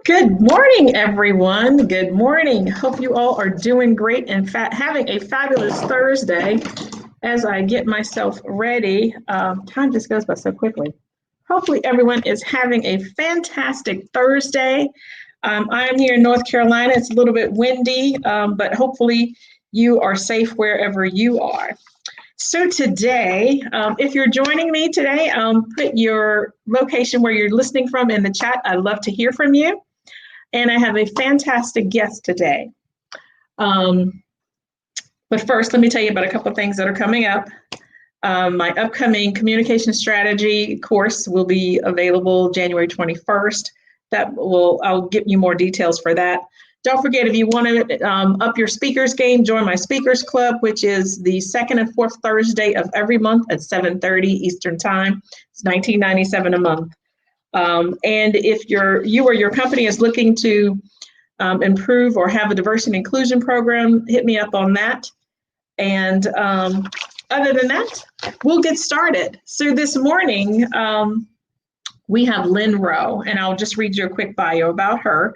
Good morning, everyone. Good morning. Hope you all are doing great and having a fabulous Thursday. As I get myself ready, time just goes by so quickly. Hopefully, everyone is having a fantastic Thursday. I'm here in North Carolina. It's a little bit windy, but hopefully, you are safe wherever you are. So today, if you're joining me today, put your location where you're listening from in the chat. I'd love to hear from you. And I have a fantastic guest today. But first, let me tell you about a couple of things that are coming up. My upcoming communication strategy course will be available January 21st. I'll give you more details for that. Don't forget, if you want to up your speakers game, join my speakers club, which is the second and fourth Thursday of every month at 7:30 Eastern Time. It's $19.97 a month. And if you or your company is looking to improve or have a diversity and inclusion program, hit me up on that. And other than that, we'll get started. So this morning, we have Lynn Roe, and I'll just read you a quick bio about her.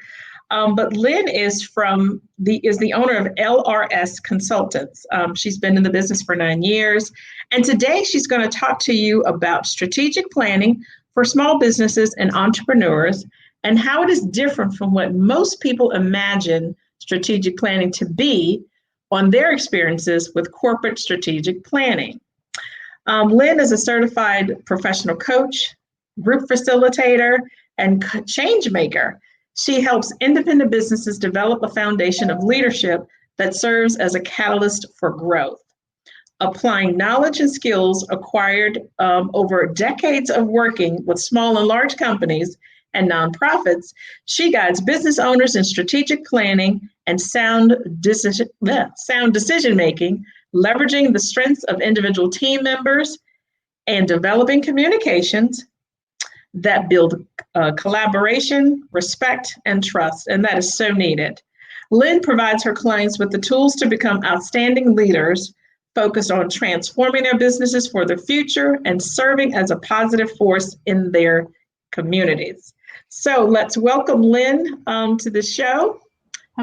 But Lynn is the owner of LRS Consultants. She's been in the business for 9 years. And today she's going to talk to you about strategic planning for small businesses and entrepreneurs, and how it is different from what most people imagine strategic planning to be on their experiences with corporate strategic planning. Lynn is a certified professional coach, group facilitator, and change maker. She helps independent businesses develop a foundation of leadership that serves as a catalyst for growth. Applying knowledge and skills acquired over decades of working with small and large companies and nonprofits, she guides business owners in strategic planning and sound decision making, leveraging the strengths of individual team members and developing communications that build collaboration, respect, and trust, and that is so needed. Lynn provides her clients with the tools to become outstanding leaders, focused on transforming their businesses for the future and serving as a positive force in their communities. So let's welcome Lynn to the show.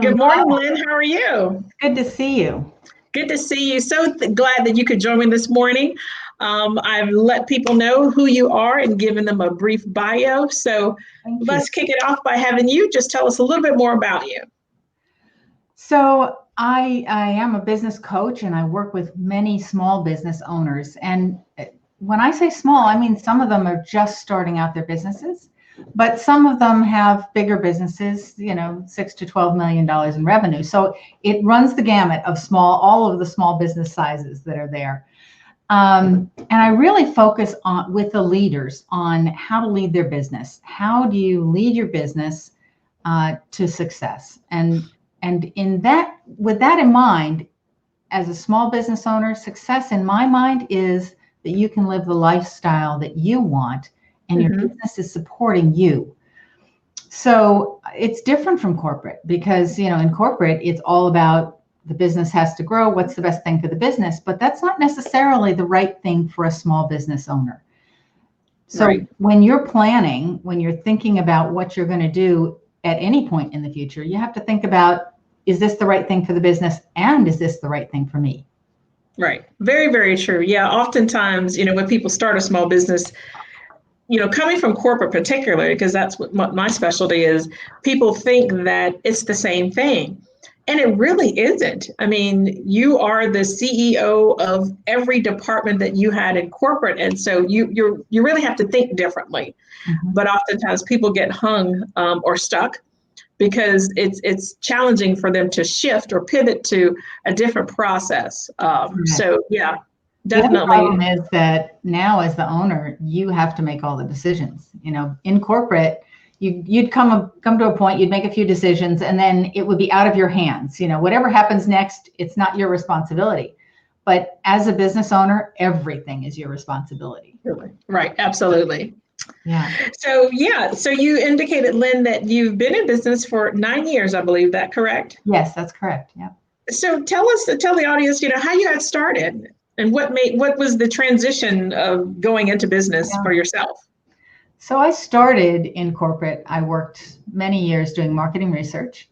Good morning, Lynn. How are you? Good to see you. Good to see you. So glad that you could join me this morning. I've let people know who you are and given them a brief bio. So let's kick it off by having you just tell us a little bit more about you. So I am a business coach, and I work with many small business owners. And when I say small, I mean some of them are just starting out their businesses, but some of them have bigger businesses, $6 to $12 million in revenue. So it runs the gamut of all of the small business sizes that are there. And I really focus with the leaders on how to lead their business. How do you lead your business to success? And with that in mind, as a small business owner, success in my mind is that you can live the lifestyle that you want, and your business is supporting you. So it's different from corporate because, in corporate, it's all about the business has to grow. What's the best thing for the business? But that's not necessarily the right thing for a small business owner. So when you're planning, when you're thinking about what you're going to do at any point in the future, you have to think about, is this the right thing for the business? And is this the right thing for me? Right. Very, very true. Yeah. Oftentimes, when people start a small business, coming from corporate particularly, because that's what my specialty is, people think that it's the same thing. And it really isn't. I mean, you are the CEO of every department that you had in corporate. And so you really have to think differently. But oftentimes people get hung or stuck because it's challenging for them to shift or pivot to a different process. So yeah, definitely. The problem is that now as the owner, you have to make all the decisions. In corporate, you'd come to a point, you'd make a few decisions, and then it would be out of your hands. Whatever happens next, it's not your responsibility. But as a business owner, everything is your responsibility. Right, absolutely. Yeah. So you indicated, Lynn, that you've been in business for 9 years, I believe. That correct? Yes, that's correct. Yeah. So tell the audience, how you got started and what was the transition of going into business for yourself? So I started in corporate. I worked many years doing marketing research,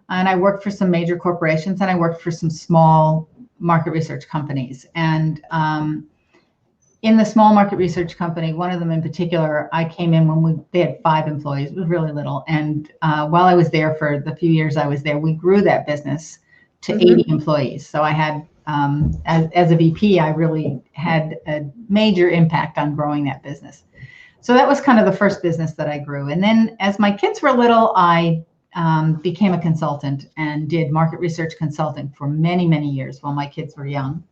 and I worked for some major corporations, and I worked for some small market research companies. And in the small market research company, one of them in particular, I came in when they had 5 employees. It was really little. And while I was there for the few years I was there, we grew that business to 80 employees. So I had, as a VP, I really had a major impact on growing that business. So that was kind of the first business that I grew. And then as my kids were little, I became a consultant and did market research consulting for many, many years while my kids were young.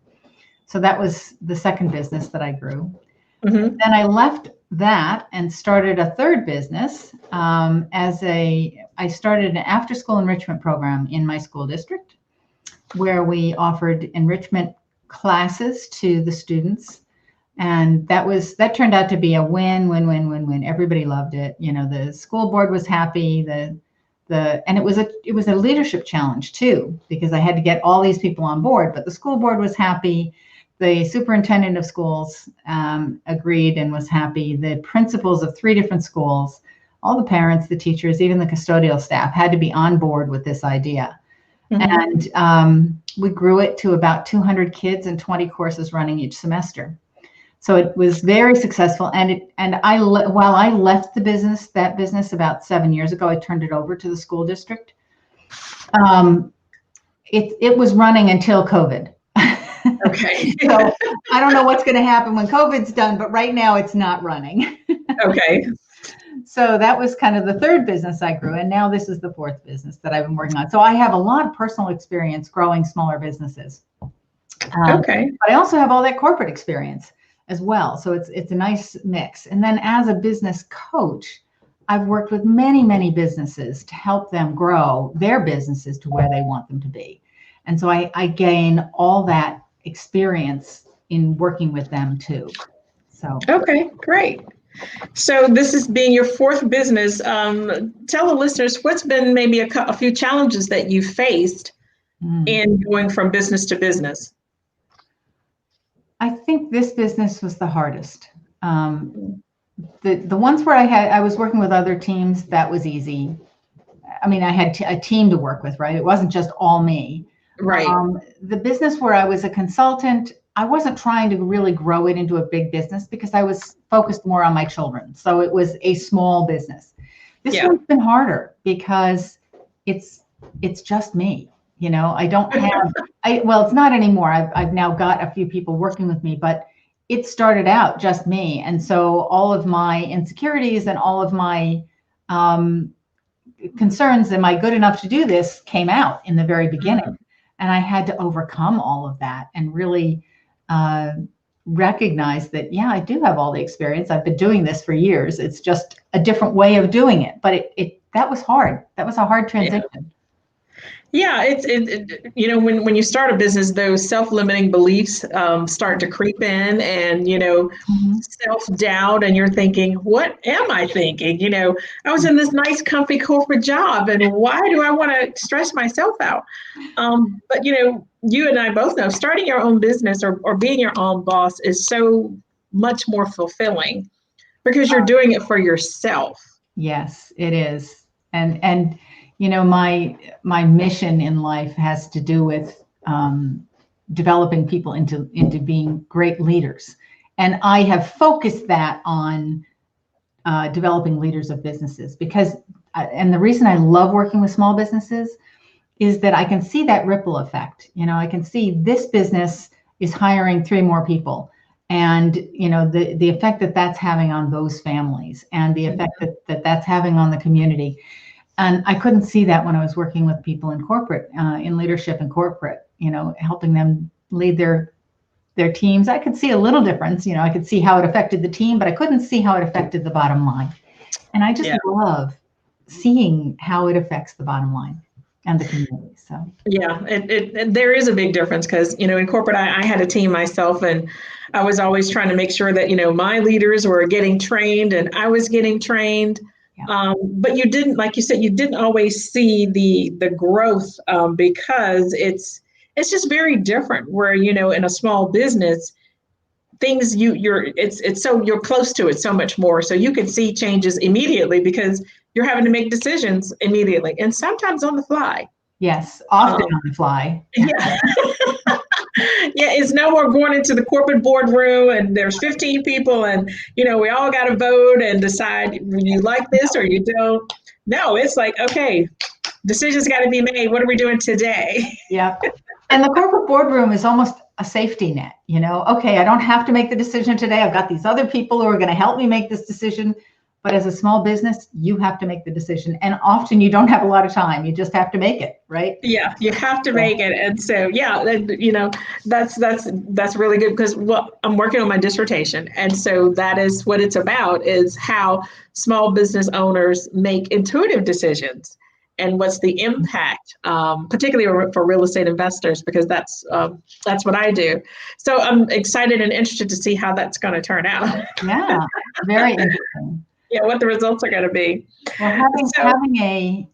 So that was the second business that I grew. Then I left that and started a third business. I started an after-school enrichment program in my school district, where we offered enrichment classes to the students. And that turned out to be a win. Everybody loved it. You know, the school board was happy. And it was a leadership challenge too, because I had to get all these people on board. But the school board was happy. The superintendent of schools agreed and was happy. The principals of 3 different schools, all the parents, the teachers, even the custodial staff had to be on board with this idea. And we grew it to about 200 kids and 20 courses running each semester. So it was very successful. While I left that business about 7 years ago, I turned it over to the school district. It was running until COVID. Okay. So I don't know what's going to happen when COVID's done, but right now it's not running. Okay. So that was kind of the third business I grew. And now this is the fourth business that I've been working on. So I have a lot of personal experience growing smaller businesses. Okay. But I also have all that corporate experience as well. So it's a nice mix. And then as a business coach, I've worked with many, many businesses to help them grow their businesses to where they want them to be. And so I gain all that experience in working with them too. So Okay, great. So this is being your fourth business. Tell the listeners what's been maybe a few challenges that you faced in going from business to business. I think this business was the hardest. The ones where I was working with other teams, that was easy. I mean, I had a team to work with, right? It wasn't just all me. Right. The business where I was a consultant, I wasn't trying to really grow it into a big business because I was focused more on my children. So it was a small business. This one's been harder because it's just me. You know, I don't have, well, it's not anymore. I've now got a few people working with me, but it started out just me. And so all of my insecurities and all of my concerns, am I good enough to do this, came out in the very beginning. And I had to overcome all of that and really recognize that, yeah, I do have all the experience. I've been doing this for years. It's just a different way of doing it. But that was hard. That was a hard transition. Yeah, you know, when you start a business, those self-limiting beliefs start to creep in, and self-doubt, and you're thinking, what am I thinking? You know, I was in this nice, comfy corporate job, and why do I want to stress myself out? But you know, you and I both know starting your own business or being your own boss is so much more fulfilling because you're doing it for yourself. Yes, it is, and you know, my mission in life has to do with developing people into being great leaders. And I have focused that on developing leaders of businesses because, and the reason I love working with small businesses is that I can see that ripple effect. You know, I can see this business is hiring 3 more people. And, you know, the effect that that's having on those families and the effect that that's having on the community. And I couldn't see that when I was working with people in corporate, in leadership in corporate, you know, helping them lead their teams. I could see a little difference, you know, I could see how it affected the team, but I couldn't see how it affected the bottom line. And I just love seeing how it affects the bottom line and the community. So yeah, there is a big difference because, you know, in corporate, I had a team myself, and I was always trying to make sure that, you know, my leaders were getting trained and I was getting trained. But you didn't, like you said, you didn't always see the growth because it's just very different where, you know, in a small business, things you're close to it so much more. So you can see changes immediately because you're having to make decisions immediately and sometimes on the fly. Yes, often on the fly. Yeah. Yeah, it's no more going into the corporate boardroom and there's 15 people and we all got to vote and decide you like this or you don't. No, it's like, okay, decisions got to be made. What are we doing today? Yeah. And the corporate boardroom is almost a safety net, okay, I don't have to make the decision today. I've got these other people who are going to help me make this decision. But as a small business, you have to make the decision. And often you don't have a lot of time. You just have to make it, right? Yeah, you have to make it. And so, yeah, that's really good because I'm working on my dissertation. And so that is what it's about, is how small business owners make intuitive decisions and what's the impact, particularly for real estate investors, because that's what I do. So I'm excited and interested to see how that's going to turn out. Yeah, very interesting. Yeah, what the results are going to be. Well, having a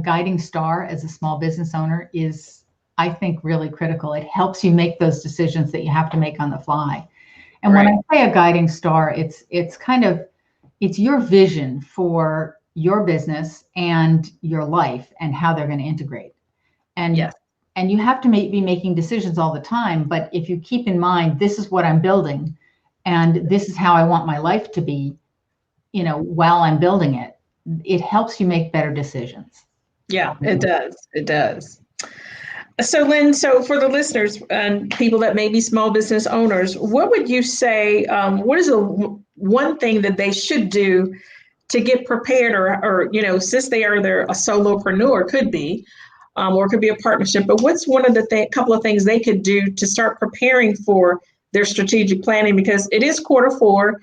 guiding star as a small business owner is, I think, really critical. It helps you make those decisions that you have to make on the fly. And Right. when I say a guiding star, it's your vision for your business and your life and how they're going to integrate. And Yes. And you have to be making decisions all the time. But if you keep in mind, this is what I'm building, and this is how I want my life to be, while I'm building it, it helps you make better decisions. Yeah, it does. It does. So, Lynn, for the listeners and people that may be small business owners, what would you say, what is the one thing that they should do to get prepared or since they're a solopreneur, could be, or it could be a partnership, but what's one of the couple of things they could do to start preparing for their strategic planning? Because it is Q4.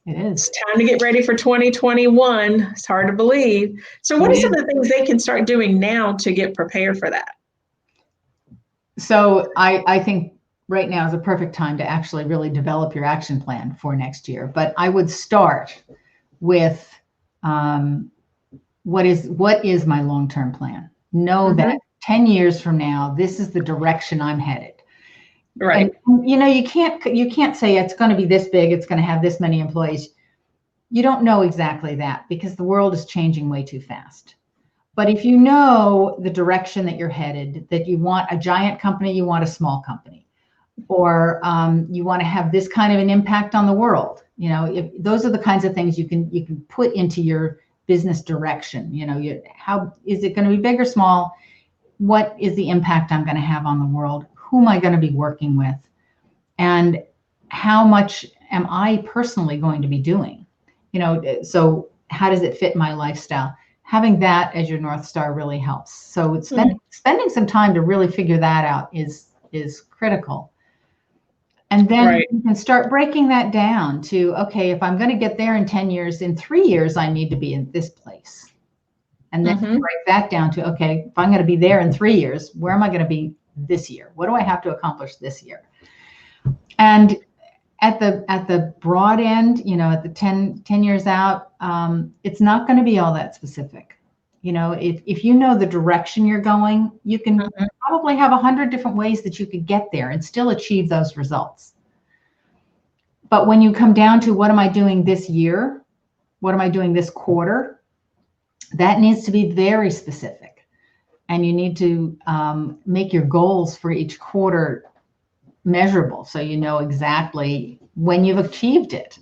It is. It's time to get ready for 2021. It's hard to believe. So what are some of the things they can start doing now to get prepared for that? So I think right now is a perfect time to actually really develop your action plan for next year. But I would start with what is my long-term plan? Know that 10 years from now, this is the direction I'm headed. Right. And, you can't say it's going to be this big, it's going to have this many employees. You don't know exactly that because the world is changing way too fast. But if you know the direction that you're headed, that you want a giant company, you want a small company, or you want to have this kind of an impact on the world, if those are the kinds of things you can put into your business direction. How is it going to be big or small? What is the impact I'm going to have on the world? Who am I going to be working with? And how much am I personally going to be doing? So how does it fit my lifestyle? Having that as your North Star really helps. So spending some time to really figure that out is critical. And then you can start breaking that down to, okay, if I'm going to get there in 10 years, in 3 years, I need to be in this place. And then break that down to, okay, if I'm going to be there in 3 years, where am I going to be this year? What do I have to accomplish this year? And at the broad end, at the 10 years out, it's not going to be all that specific. If you know the direction you're going, you can probably have 100 different ways that you could get there and still achieve those results. But when you come down to what am I doing this year? What am I doing this quarter? That needs to be very specific. And you need to make your goals for each quarter measurable so you know exactly when you've achieved it.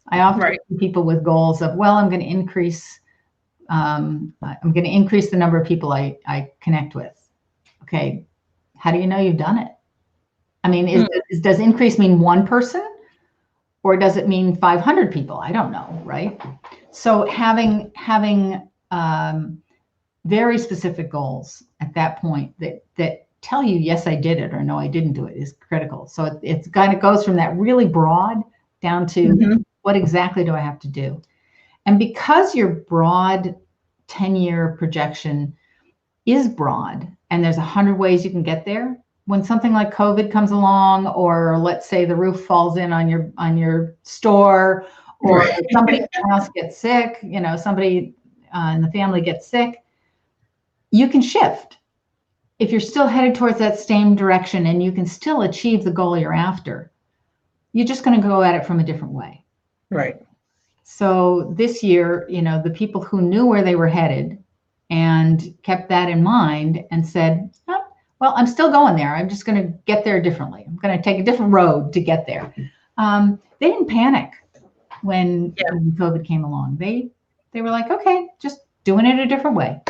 I often see people with goals of, well, I'm going to increase the number of people I connect with. Okay, how do you know you've done it? I mean, does increase mean one person, or does it mean 500 people? I don't know, right? So having very specific goals at that point that tell you, yes, I did it, or no, I didn't do it, is critical. So it kind of goes from that really broad down to what exactly do I have to do? And because your broad 10-year projection is broad and there's 100 ways you can get there, when something like COVID comes along, or let's say the roof falls in on your store, or somebody in the house gets sick, somebody in the family gets sick, you can shift. If you're still headed towards that same direction and you can still achieve the goal you're after, you're just going to go at it from a different way. Right. So this year, the people who knew where they were headed and kept that in mind and said, oh, well, I'm still going there. I'm just going to get there differently. I'm going to take a different road to get there. They didn't panic when COVID came along. They were like, okay, just doing it a different way.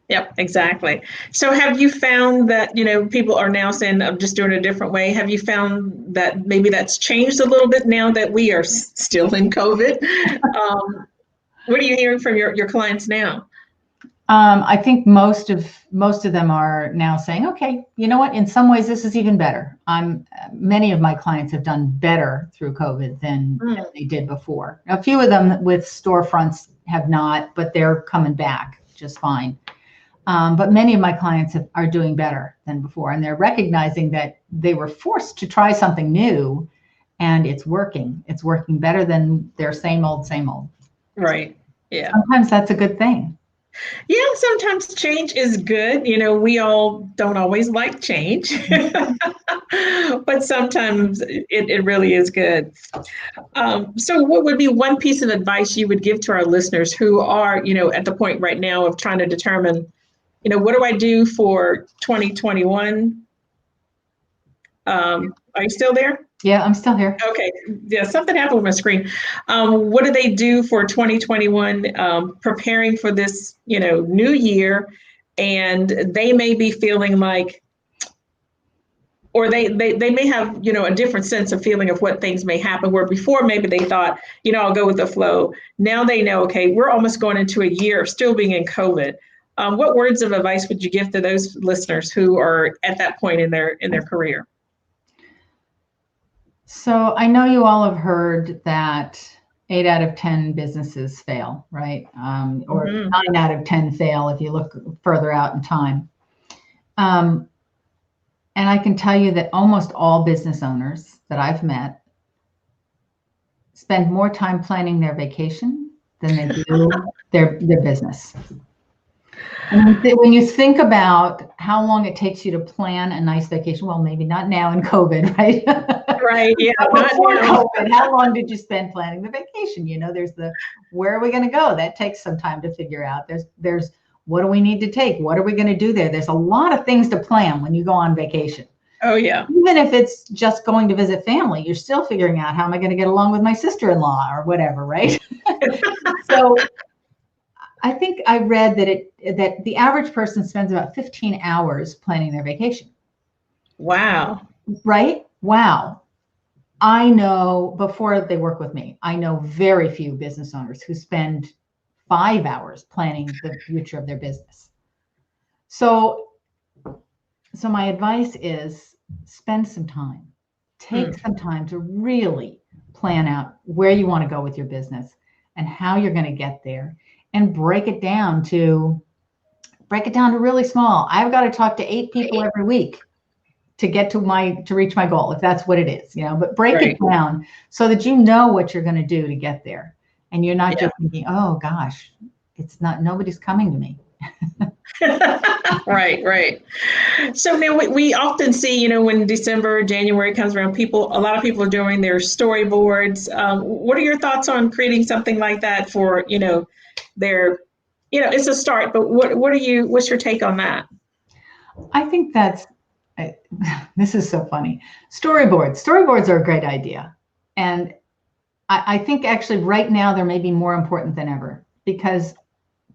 Yep, exactly. So have you found that, people are now saying, I'm just doing it a different way. Have you found that maybe that's changed a little bit now that we are still in COVID? What are you hearing from your clients now? I think most of them are now saying, okay, you know what? In some ways, this is even better. Many of my clients have done better through COVID than they did before. A few of them with storefronts have not, but they're coming back just fine. But many of my clients are doing better than before, and they're recognizing that they were forced to try something new, and it's working. It's working better than their same old, same old. Right. Yeah. Sometimes that's a good thing. Yeah, sometimes change is good. We all don't always like change, but sometimes it really is good. So what would be one piece of advice you would give to our listeners who are, at the point right now of trying to determine, what do I do for 2021? Are you still there? Yeah, I'm still here. Okay. Yeah, something happened with my screen. What do they do for 2021, preparing for this, new year? And they may be feeling like, or they may have, a different sense of feeling of what things may happen, where before maybe they thought, I'll go with the flow. Now they know, okay, we're almost going into a year of still being in COVID. What words of advice would you give to those listeners who are at that point in their career? So I know you all have heard that 8 out of 10 businesses fail, right? Or 9 out of 10 fail if you look further out in time. And I can tell you that almost all business owners that I've met spend more time planning their vacation than they do their business. And when you think about how long it takes you to plan a nice vacation, well, maybe not now in COVID, right? Right. Yeah. Before COVID, how long did you spend planning the vacation? There's where are we going to go? That takes some time to figure out. There's what do we need to take? What are we going to do there? There's a lot of things to plan when you go on vacation. Oh, yeah. Even if it's just going to visit family, you're still figuring out how am I going to get along with my sister-in-law or whatever, right? So I think I read that the average person spends about 15 hours planning their vacation. Wow. Right? Wow. I know, before they work with me, I know very few business owners who spend 5 hours planning the future of their business. So my advice is spend some time. Take some time to really plan out where you want to go with your business and how you're going to get there, and break it down to really small. I've got to talk to 8 people every week to get to reach my goal, if that's what it is, but break it down so that you know what you're going to do to get there. And you're not just thinking, oh gosh, nobody's coming to me. Right. So now we often see, when December, January comes around, a lot of people are doing their storyboards. What are your thoughts on creating something like that for, their, it's a start, but what's your take on that? I think this is so funny. Storyboards are a great idea. And I think actually right now they're maybe more important than ever, because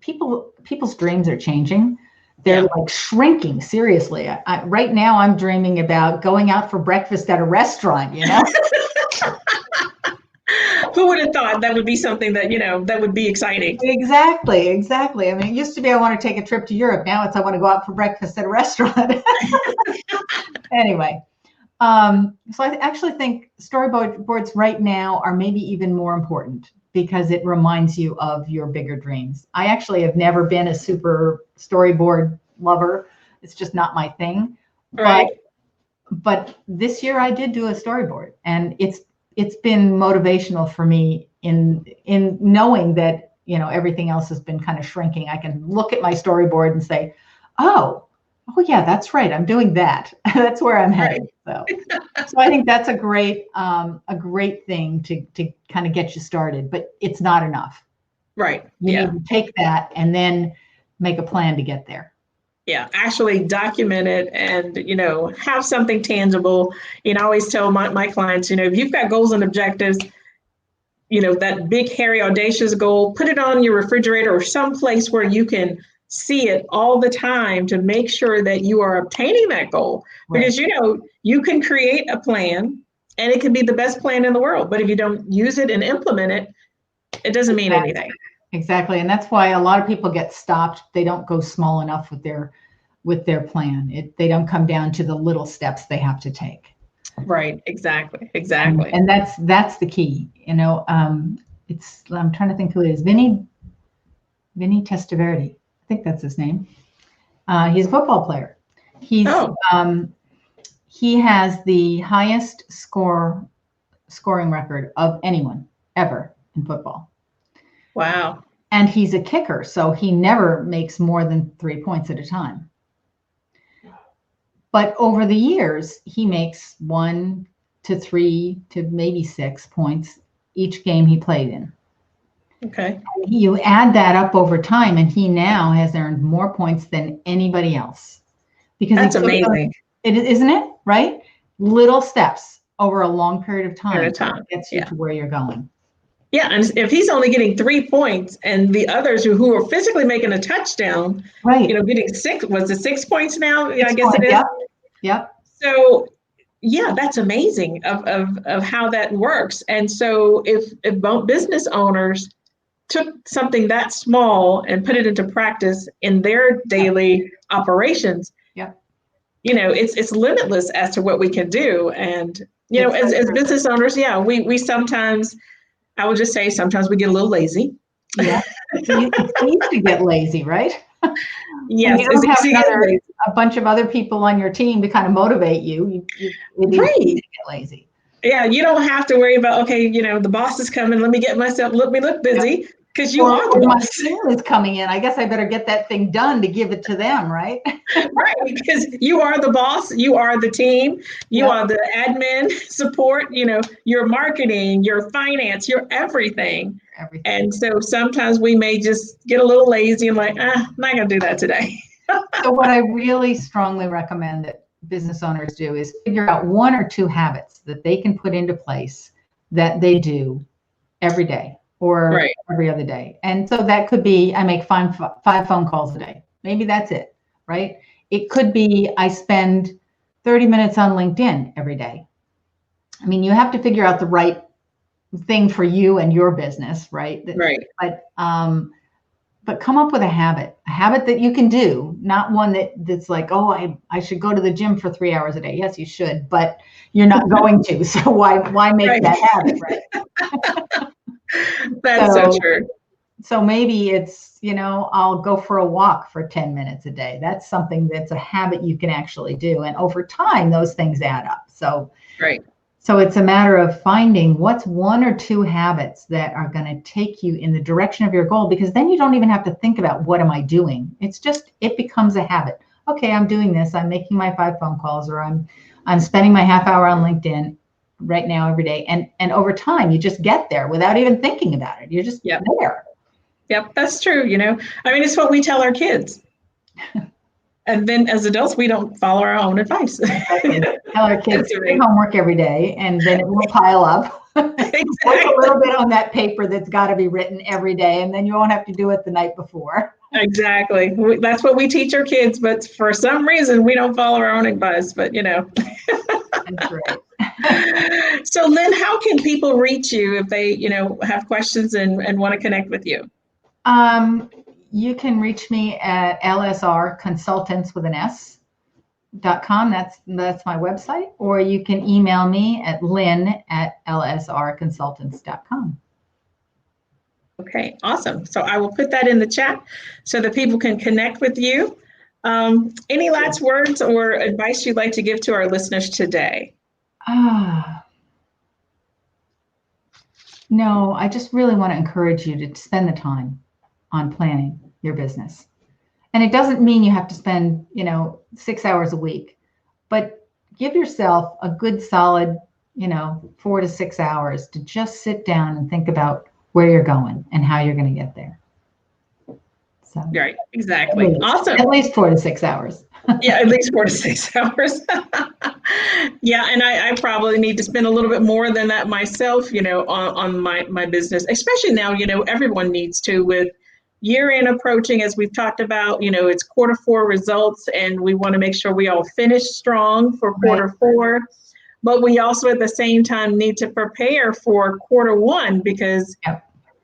people's dreams are changing. They're like shrinking, seriously. Right now I'm dreaming about going out for breakfast at a restaurant, Who would have thought that would be something that, that would be exciting? Exactly. I mean, it used to be I want to take a trip to Europe. Now it's I want to go out for breakfast at a restaurant. Anyway, so I actually think storyboards right now are maybe even more important because it reminds you of your bigger dreams. I actually have never been a super storyboard lover. It's just not my thing. Right. But this year I did do a storyboard, and it's been motivational for me in knowing that, everything else has been kind of shrinking. I can look at my storyboard and say, oh, oh yeah, that's right, I'm doing that. That's where I'm headed. So I think that's a great thing to kind of get you started, but it's not enough. Right. You Yeah. need to take that and then make a plan to get there. Yeah, actually document it and, have something tangible. I always tell my clients, if you've got goals and objectives, that big, hairy, audacious goal, put it on your refrigerator or someplace where you can see it all the time to make sure that you are obtaining that goal. Right. Because, you can create a plan and it can be the best plan in the world. But if you don't use it and implement it, it doesn't mean anything. Exactly. And that's why a lot of people get stopped. They don't go small enough with their plan. They don't come down to the little steps they have to take. Right. Exactly. And that's the key. I'm trying to think who it is. Vinny Testaverde. I think that's his name. He's a football player. He has the highest scoring record of anyone ever in football. Wow. And he's a kicker, so he never makes more than 3 points at a time. But over the years, he makes 1 to 3 to maybe 6 points each game he played in. Okay. You add that up over time, and he now has earned more points than anybody else. Because that's amazing. Isn't it? Right? Little steps over a long period of time gets you to where you're going. Yeah, and if he's only getting 3 points and the others who are physically making a touchdown, right, getting 6 points now? Yeah, I guess it is. Yep. So, yeah, that's amazing of how that works. And so if business owners took something that small and put it into practice in their daily operations, it's limitless as to what we can do. And, as business owners, we sometimes, I would just say sometimes we get a little lazy. Yeah, it's easy to get lazy, right? Yes, you don't have a bunch of other people on your team to kind of motivate you. It's easy to get lazy. Yeah, you don't have to worry about, okay, the boss is coming. Let me look busy, because you are the boss. My team is coming in. I guess I better get that thing done to give it to them, right? Right, because you are the boss, you are the team, you are the admin support, your marketing, your finance, your everything. And so sometimes we may just get a little lazy and like, I'm not going to do that today. So what I really strongly recommend that business owners do is figure out 1 or 2 habits that they can put into place that they do every day or every other day. And so that could be, I make 5 phone calls a day. Maybe that's it, right? It could be, I spend 30 minutes on LinkedIn every day. I mean, you have to figure out the right thing for you and your business, right? Right. But come up with a habit that you can do, not one that's like, oh, I should go to the gym for 3 hours a day. Yes, you should, but you're not going to. So why make that habit, right? That's so true. So maybe it's, I'll go for a walk for 10 minutes a day. That's something that's a habit you can actually do. And over time, those things add up. So it's a matter of finding what's 1 or 2 habits that are going to take you in the direction of your goal, because then you don't even have to think about what am I doing. It becomes a habit. Okay, I'm doing this. I'm making my 5 phone calls, or I'm spending my half hour on LinkedIn right now every day. And over time, you just get there without even thinking about it. You're just there. Yep, that's true. It's what we tell our kids. And then as adults, we don't follow our own advice. Exactly. Tell our kids to do homework every day, and then it will pile up. Exactly. Work a little bit on that paper that's got to be written every day, and then you won't have to do it the night before. Exactly. That's what we teach our kids, but for some reason, we don't follow our own advice, but That's right. So Lynn, how can people reach you if they, have questions and want to connect with you? You can reach me at lsrconsultants with an S.com. That's my website. Or you can email me at lynn@lsrconsultants.com. Okay, awesome. So I will put that in the chat so that people can connect with you. Any last words or advice you'd like to give to our listeners today? No, I just really want to encourage you to spend the time on planning your business. And it doesn't mean you have to spend, 6 hours a week, but give yourself a good solid, 4 to 6 hours to just sit down and think about where you're going and how you're going to get there. So, Right, exactly. Awesome. At least 4 to 6 hours. Yeah, at least 4 to 6 hours. Yeah, and I probably need to spend a little bit more than that myself, on my business, especially now, everyone needs to, with year end approaching, as we've talked about, it's quarter 4 results, and we want to make sure we all finish strong for quarter 4. But we also at the same time need to prepare for quarter 1, because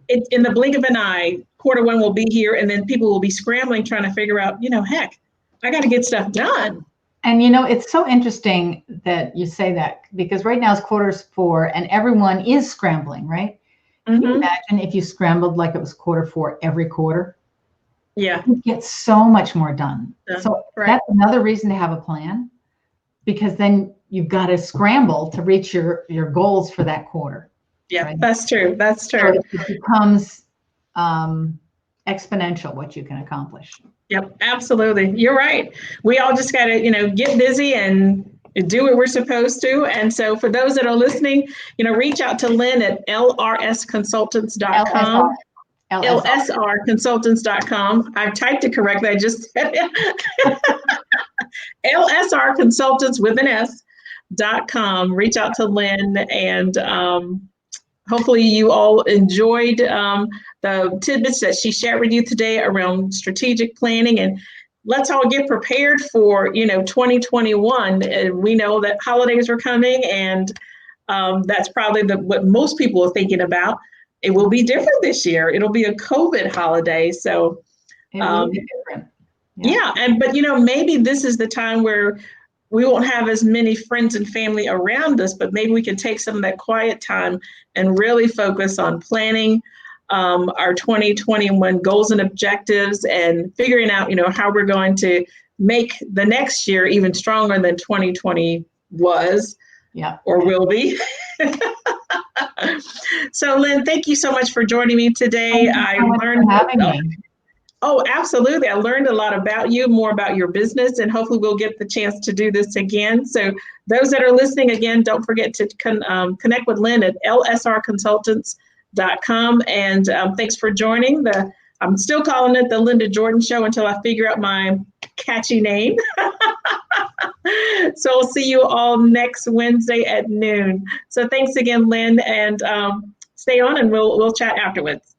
in the blink of an eye, quarter 1 will be here, and then people will be scrambling trying to figure out, heck, I got to get stuff done. And it's so interesting that you say that, because right now it's quarter 4 and everyone is scrambling, right? Can you imagine if you scrambled like it was quarter 4 every quarter? Yeah. You get so much more done. So that's another reason to have a plan, because then you've got to scramble to reach your goals for that quarter. Yeah, right? That's true. That's true. So it becomes exponential what you can accomplish. Yep, absolutely. You're right. We all just got to, get busy and do what we're supposed to. And so for those that are listening, reach out to Lynn at lrsconsultants.com. lsrconsultants.com. I've typed it correctly. I just said it. lsrconsultants with an S.com. Reach out to Lynn, and hopefully you all enjoyed the tidbits that she shared with you today around strategic planning, and let's all get prepared for 2021. And we know that holidays are coming, and that's probably what most people are thinking about. It will be different this year. It'll be a COVID holiday, so it will be different. But maybe this is the time where we won't have as many friends and family around us, but maybe we can take some of that quiet time and really focus on planning our 2021 goals and objectives, and figuring out, how we're going to make the next year even stronger than 2020 was or will be. So, Lynn, thank you so much for joining me today. I learned for having me. Oh, absolutely. I learned a lot about you, more about your business, and hopefully we'll get the chance to do this again. So those that are listening, again, don't forget to connect with Lynn at lsrconsultants.com. And thanks for joining. I'm still calling it the Linda Jordan Show until I figure out my catchy name. So I'll see you all next Wednesday at noon. So thanks again, Lynn, and stay on, and we'll chat afterwards.